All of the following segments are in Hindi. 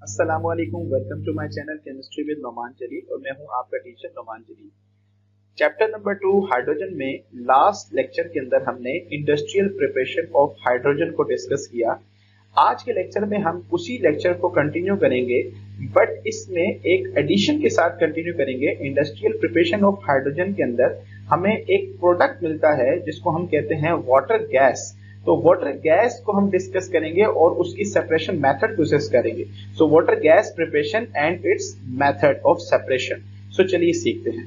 अस्सलाम वालेकुम, welcome to my channel chemistry with Noman Jalil और मैं हूं आपका teacher Noman Jalil. Chapter number 2 hydrogen में लास्ट लेक्चर के अंदर हमने इंडस्ट्रियल प्रिपरेशन ऑफ हाइड्रोजन को डिस्कस किया। आज के लेक्चर में हम उसी लेक्चर को कंटिन्यू करेंगे, बट इसमें एक एडिशन के साथ कंटिन्यू करेंगे। इंडस्ट्रियल प्रिपरेशन ऑफ हाइड्रोजन के अंदर हमें एक प्रोडक्ट मिलता है जिसको हम कहते हैं वाटर गैस। तो वाटर गैस को हम डिस्कस करेंगे और उसकी सेपरेशन मेथड प्रोसेस करेंगे। So water gas preparation and its method of separation. So चलिए सीखते हैं।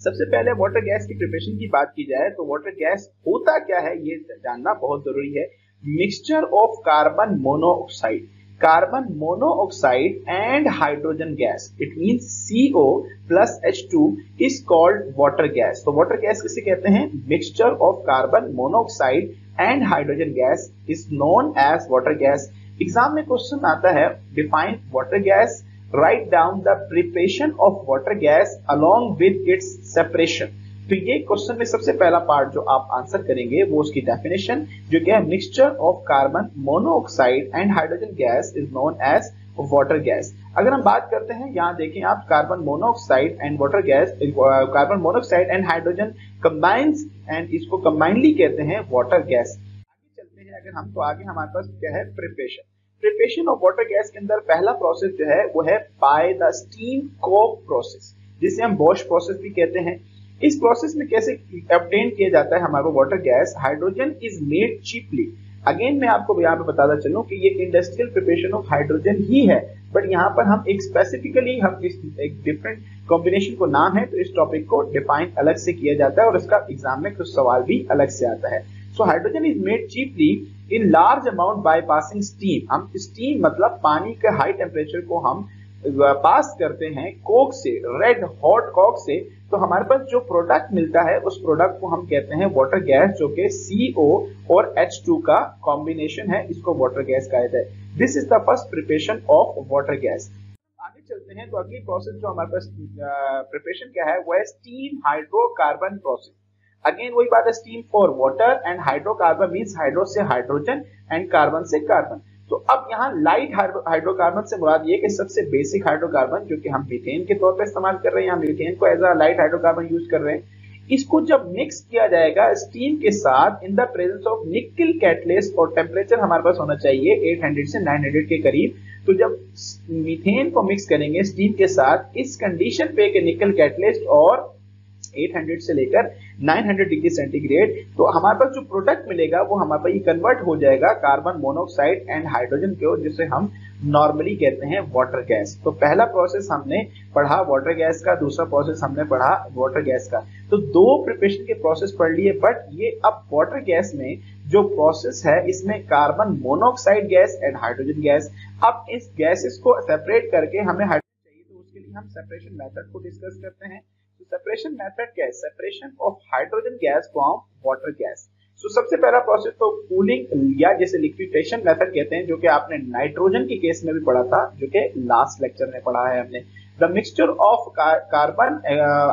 सबसे पहले वाटर गैस की प्रिपरेशन की बात की जाए तो वाटर गैस होता क्या है ये जानना बहुत जरूरी है। Mixture of carbon monoxide, carbon monoxide and hydrogen gas, it means CO plus H2 is called water gas। तो वाटर गैस किसे कहते हैं? Mixture of carbon monoxide and hydrogen gas is known as water gas. Exam में क्वेश्चन आता है, define water gas, write down the preparation of water gas along with its separation। तो ये क्वेश्चन में सबसे पहला पार्ट जो आप आंसर करेंगे वो उसकी डेफिनेशन, जो क्या है, mixture of carbon monoxide and hydrogen gas is known as water gas. अगर हम बात करते हैं, यहाँ देखें आप, carbon monoxide and water gas, carbon monoxide and hydrogen combines and इसको कंबाइनली कहते हैं वाटर गैस। आगे चलते हैं अगर हम, तो आगे हमारे पास क्या है, preparation. Preparation of water gas के अंदर पहला प्रोसेस जो है वो है by the steam Coke process, जिसे हम बॉश प्रोसेस भी कहते हैं। इस प्रोसेस में कैसे ऑब्टेन किया जाता है हमारा water gas? Hydrogen is made cheaply. Again मैं आपको यहाँ पे बताता चलूं कि ये इंडस्ट्रियल प्रिपरेशन ऑफ हाइड्रोजन ही है, बट यहाँ पर हम एक स्पेसिफिकली हम इस एक डिफरेंट कॉम्बिनेशन को नाम है, तो इस टॉपिक को डिफाइन अलग से किया जाता है और इसका एग्जाम में कुछ सवाल भी अलग से आता है। So hydrogen is made cheaply in large amount by passing steam. हम स्टीम मतलब पानी के हाई टेम्परेचर को हम पास करते हैं कोक से, रेड हॉट कोक से। तो हमारे पास जो प्रोडक्ट मिलता है उस प्रोडक्ट को हम कहते हैं वाटर गैस, जो कि CO और H2 का कॉम्बिनेशन है, इसको वाटर गैस कहा जाता है। This is the first preparation of water gas. आगे चलते हैं तो अगली प्रोसेस जो हमारे पास प्रिपरेशन क्या है वो है स्टीम हाइड्रोकार्बन प्रोसेस। अगेन वही बात है, steam for water and hydrocarbon means hydro से हाइड्रोजन एंड कार्बन से कार्बन। तो अब यहाँ लाइट हाइड्रोकार्बन से मुराद ये कि सबसे बेसिक हाइड्रोकार्बन जो कि हम मीथेन के तौर पे इस्तेमाल कर रहे हैं, हम मीथेन को as a light hydrocarbon use कर रहे हैं। इसको जब मिक्स किया जाएगा स्टीम के साथ इन द प्रेजेंस ऑफ निकल कैटलिस्ट, और टेम्परेचर हमारे पास होना चाहिए 800 से 900 के करीब। तो जब मीथेन को मिक्स करेंगे स्टीम के साथ इस कंडीशन पे कि निकल कैटलिस्ट और 800 से लेकर 900 डिग्री सेंटीग्रेड, तो हमारे पास जो प्रोडक्ट मिलेगा वो हमारे पास ये कन्वर्ट हो जाएगा कार्बन मोनोऑक्साइड एंड हाइड्रोजन को, जिसे हम नॉर्मली कहते हैं वाटर गैस। तो पहला प्रोसेस हमने पढ़ा वाटर गैस का, दूसरा प्रोसेस हमने पढ़ा वाटर गैस का। तो दो प्रिपरेशन के प्रोसेस पढ़ लिए, बट ये अब वाटर गैस में जो प्रोसेस है इसमें carbon monoxide gas and hydrogen gas. अब इस गैसेस को सेपरेट करके हमें हाइड्रोजन चाहिए, तो उसके लिए हम सेपरेशन मेथड को डिस्कस करते हैं। सेपरेशन मेथड क्या है? Separation of hydrogen gas from water gas. So सबसे पहला प्रोसेस तो कूलिंग या जैसे लिक्विफिकेशन मेथड कहते हैं, जो कि आपने नाइट्रोजन के केस में भी पढ़ा था, जो कि लास्ट लेक्चर में पढ़ा है हमने। The mixture of carbon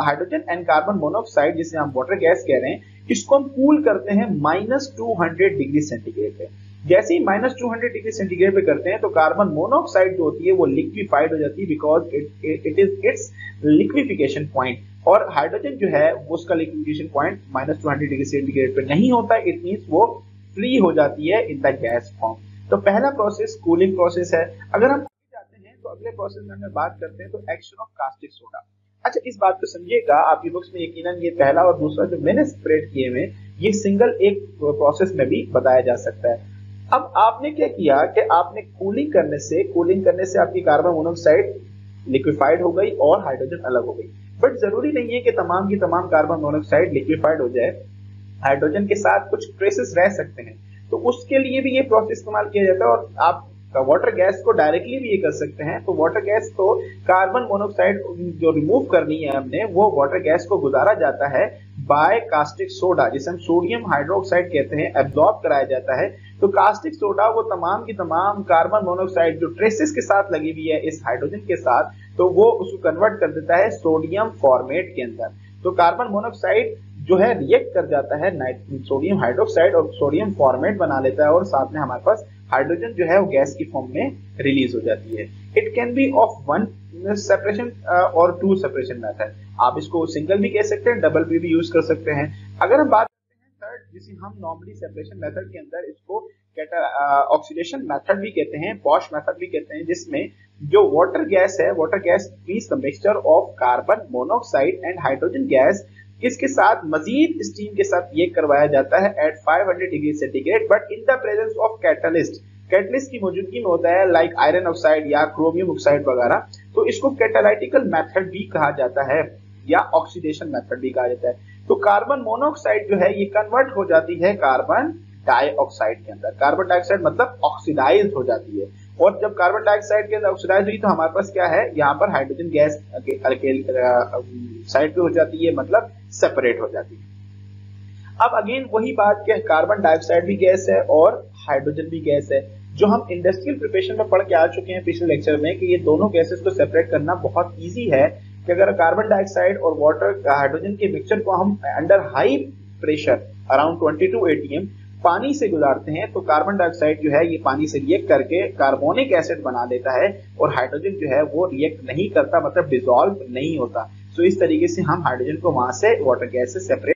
hydrogen and carbon monoxide, जिसे हम वाटर गैस कह रहे हैं, इसको हम कूल करते हैं -200 डिग्री सेंटीग्रेड पे। जैसे ही -200 डिग्री सेंटीग्रेड पे करते हैं तो कार्बन मोनोऑक्साइड जो होती है वो लिक्विफाइड हो जाती है, because it is it's liquefaction point. और हाइड्रोजन जो है उसका लिक्विफिकेशन पॉइंट -200 डिग्री सेंटीग्रेड पे नहीं होता, इट मींस वो फ्री हो जाती है इन द गैस फॉर्म। तो पहला प्रोसेस कूलिंग प्रोसेस है। अगर हम जाते हैं तो अगले प्रोसेस में हम बात करते हैं तो एक्शन ऑफ कास्टिक सोडा। अच्छा, इस बात को समझिएगा, आपकी बुक्स में यकीनन ये पहला और दूसरा जो मैंने सेपरेट किए हुए ये सिंगल एक प्रोसेस में भी बताया जा सकता है। अब आपने क्या किया कि आपने कूलिंग करने से आपकी कार्बन मोनोऑक्साइड लिक्विफाइड हो गई और हाइड्रोजन अलग हो गई। बट जरूरी नहीं है कि तमाम की तमाम कार्बन मोनोऑक्साइड लिक्विफाइड हो जाए, हाइड्रोजन के साथ कुछ ट्रेसेस रह सकते हैं। तो उसके लिए भी ये प्रोसेस इस्तेमाल किया जाता है, और आप वाटर गैस को डायरेक्टली भी ये कर सकते हैं। तो वाटर गैस को कार्बन मोनोऑक्साइड जो रिमूव करनी है हमने, वो वाटर गैस को गुजारा जाता है बाय कास्टिक सोडा, जिसे हम सोडियम हाइड्रोक्साइड कहते हैं, एब्जॉर्ब कराया जाता है। तो कास्टिक सोडा वो तमाम की तमाम कार्बन मोनोऑक्साइड जो ट्रेसेस के साथ लगी हुई है इस हाइड्रोजन के साथ, तो वो उसको कन्वर्ट कर देता है सोडियम फॉर्मेट के अंदर। तो कार्बन मोनोऑक्साइड जो है रिएक्ट कर जाता है सोडियम हाइड्रोक्साइड और सोडियम फॉर्मेट बना लेता है और साथ में हमारे पास हाइड्रोजन जो है वो गैस की फॉर्म में रिलीज हो जाती है। It can be of one separation और टू सेपरेशन मेथड। आप इसको सिंगल भी कह सकते हैं, डबल भी यूज कर सकते हैं। अगर हम बात करते हैं थर्ड, जिसे हम नॉर्मली सेपरेशन मेथड के अंदर इसको ऑक्सीडेशन मेथड भी कहते हैं, बॉश मेथड भी कहते हैं, जिसमें जो वाटर गैस है, water gas means the mixture of carbon monoxide and hydrogen gas, इसके साथ मजीद स्टीम के साथ ये करवाया जाता है at 500 degree centigrade, but in the presence of catalyst. Catalyst की मौजूदगी में होता है लाइक आयरन ऑक्साइड या क्रोमियम ऑक्साइड वगैरह, तो इसको कैटालाइटिकल मेथड भी कहा जाता है या ऑक्सीडेशन मेथड भी कहा जाता है। तो कार्बन मोनोऑक्साइड जो है ये कन्वर्ट हो जाती है कार्बन डाइऑक्साइड के अंदर। कार्बन डाइऑक्साइड मतलब ऑक्सीडाइज हो जाती है, और जब कार्बन डाइऑक्साइड के अंदर ऑक्सीडाइज हुई तो हमारे पास क्या है, यहाँ पर हाइड्रोजन गैस साइड पे हो जाती है, मतलब सेपरेट हो जाती है। अब अगेन वही बात कि कार्बन डाइऑक्साइड भी गैस है और हाइड्रोजन भी गैस है, जो हम इंडस्ट्रियल प्रिपरेशन में पढ़ के आ चुके हैं पिछले लेक्चर में कि ये दोनों गैसेस को सेपरेट करना बहुत इजी है कि अगर कार्बन डाइऑक्साइड और वाटर हाइड्रोजन के मिक्सचर को हम under high pressure around 22 atm पानी से गुजारते हैं तो कार्बन डाइऑक्साइड जो है ये पानी से रिएक्ट करके कार्बोनिक एसिड बना देता है और हाइड्रोजन जो है वो रिएक्ट नहीं करता, मतलब डिसॉल्व नहीं होता। सो इस तरीके से हम हाइड्रोजन को वहां से वाटर गैस से सेपरेट